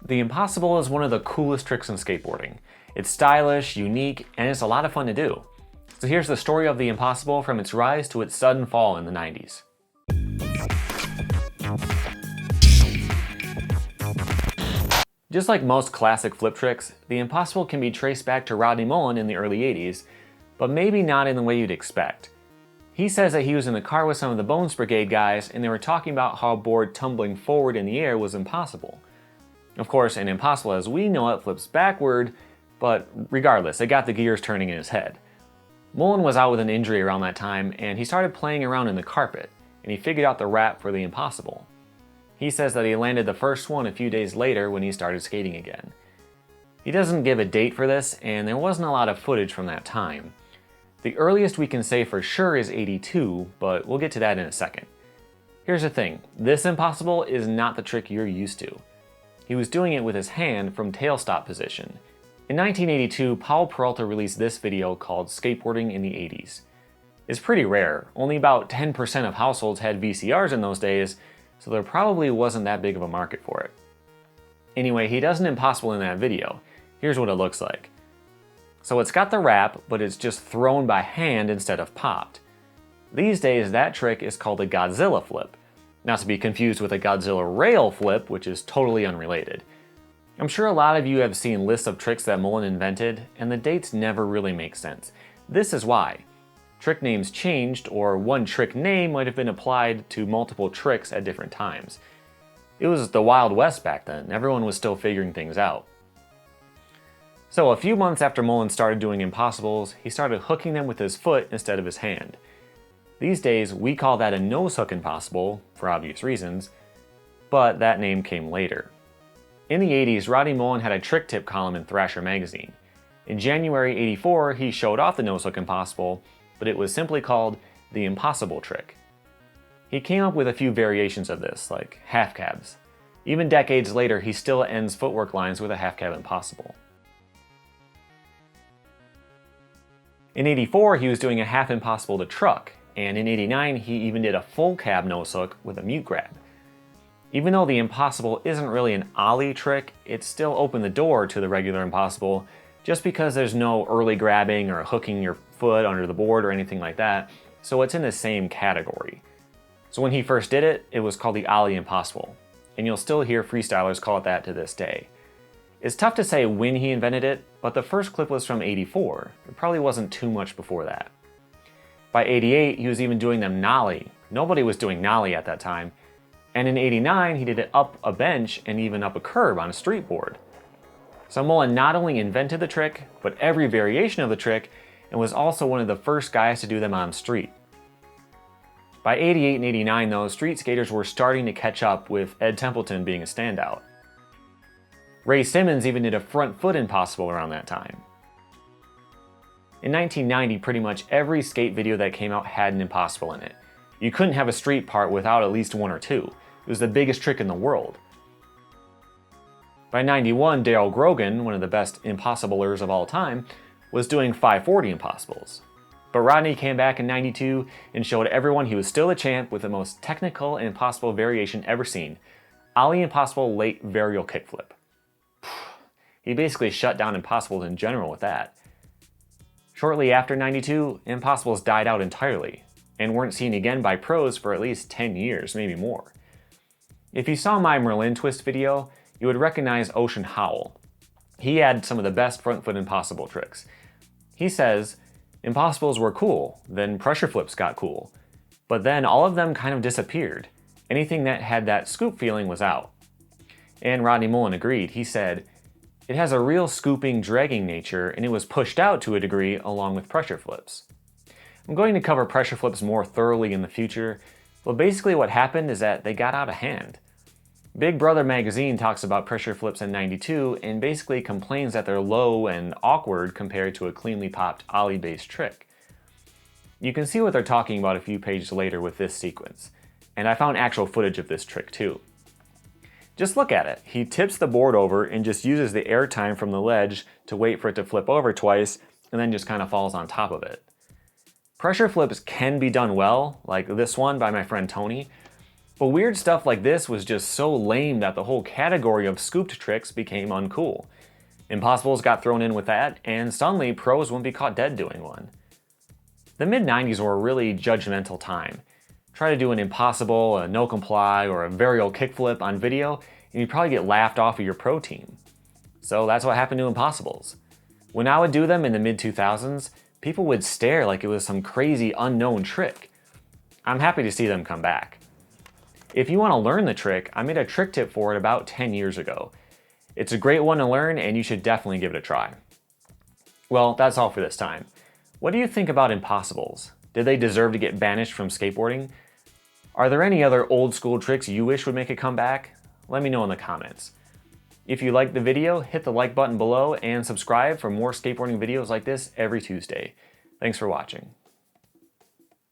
The impossible is one of the coolest tricks in skateboarding. It's stylish, unique, and it's a lot of fun to do. So here's the story of the impossible from its rise to its sudden fall in the 90s. Just like most classic flip tricks, the impossible can be traced back to Rodney Mullen in the early 80s, but maybe not in the way you'd expect. He says that he was in the car with some of the Bones Brigade guys and they were talking about how a board tumbling forward in the air was impossible. Of course, an impossible as we know it flips backward, but regardless, it got the gears turning in his head. Mullen was out with an injury around that time and he started playing around in the carpet and he figured out the rap for the impossible. He says that he landed the first one a few days later when he started skating again. He doesn't give a date for this and there wasn't a lot of footage from that time. The earliest we can say for sure is 82, but we'll get to that in a second. Here's the thing, this impossible is not the trick you're used to. He was doing it with his hand from tailstop position. In 1982, Powell Peralta released this video called Skateboarding in the 80s. It's pretty rare, only about 10% of households had VCRs in those days, so there probably wasn't that big of a market for it. Anyway, he does an impossible in that video. Here's what it looks like. So it's got the wrap, but it's just thrown by hand instead of popped. These days, that trick is called a Godzilla flip, not to be confused with a Godzilla rail flip, which is totally unrelated. I'm sure a lot of you have seen lists of tricks that Mullen invented, and the dates never really make sense. This is why. Trick names changed, or one trick name might have been applied to multiple tricks at different times. It was the Wild West back then, everyone was still figuring things out. So a few months after Mullen started doing impossibles, he started hooking them with his foot instead of his hand. These days, we call that a nose hook impossible, for obvious reasons, but that name came later. In the 80s, Rodney Mullen had a trick tip column in Thrasher magazine. In January '84, he showed off the nose hook impossible, but it was simply called the impossible trick. He came up with a few variations of this, like half cabs. Even decades later, he still ends footwork lines with a half cab impossible. In '84, he was doing a half impossible to truck, and in '89, he even did a full cab nose hook with a mute grab. Even though the impossible isn't really an ollie trick, it still opened the door to the regular impossible just because there's no early grabbing or hooking your foot under the board or anything like that, so it's in the same category. So when he first did it, it was called the ollie impossible, and you'll still hear freestylers call it that to this day. It's tough to say when he invented it, but the first clip was from '84. It probably wasn't too much before that. By '88, he was even doing them nollie. Nobody was doing nollie at that time. And in '89, he did it up a bench and even up a curb on a street board. So Mullen not only invented the trick, but every variation of the trick, and was also one of the first guys to do them on street. By '88 and '89 though, street skaters were starting to catch up, with Ed Templeton being a standout. Ray Simmons even did a front foot impossible around that time. In 1990, pretty much every skate video that came out had an impossible in it. You couldn't have a street part without at least one or two. It was the biggest trick in the world. By '91, Daryl Grogan, one of the best impossiblers of all time, was doing 540 impossibles. But Rodney came back in '92 and showed everyone he was still a champ with the most technical and impossible variation ever seen, ollie impossible late varial kickflip. He basically shut down impossibles in general with that. Shortly after '92, impossibles died out entirely, and weren't seen again by pros for at least 10 years, maybe more. If you saw my Merlin twist video, you would recognize Ocean Howell. He had some of the best front foot impossible tricks. He says, impossibles were cool, then pressure flips got cool, but then all of them kind of disappeared. Anything that had that scoop feeling was out. And Rodney Mullen agreed. He said, it has a real scooping, dragging nature, and it was pushed out to a degree along with pressure flips. I'm going to cover pressure flips more thoroughly in the future, but basically what happened is that they got out of hand. Big Brother magazine talks about pressure flips in '92 and basically complains that they're low and awkward compared to a cleanly popped ollie-based trick. You can see what they're talking about a few pages later with this sequence, and I found actual footage of this trick too. Just look at it. He tips the board over and just uses the air time from the ledge to wait for it to flip over twice, and then just kind of falls on top of it. Pressure flips can be done well, like this one by my friend Tony, But weird stuff like this was just so lame that the whole category of scooped tricks became uncool. Impossibles got thrown in with that, and suddenly pros wouldn't be caught dead doing one. The mid-90s were a really judgmental time. Try to do an impossible, a no comply, or a varial kickflip on video, and you'd probably get laughed off of your pro team. So that's what happened to impossibles. When I would do them in the mid-2000s, people would stare like it was some crazy unknown trick. I'm happy to see them come back. If you want to learn the trick, I made a trick tip for it about 10 years ago. It's a great one to learn, and you should definitely give it a try. Well, that's all for this time. What do you think about impossibles? Did they deserve to get banished from skateboarding? Are there any other old school tricks you wish would make a comeback? Let me know in the comments. If you liked the video, hit the like button below and subscribe for more skateboarding videos like this every Tuesday. Thanks for watching.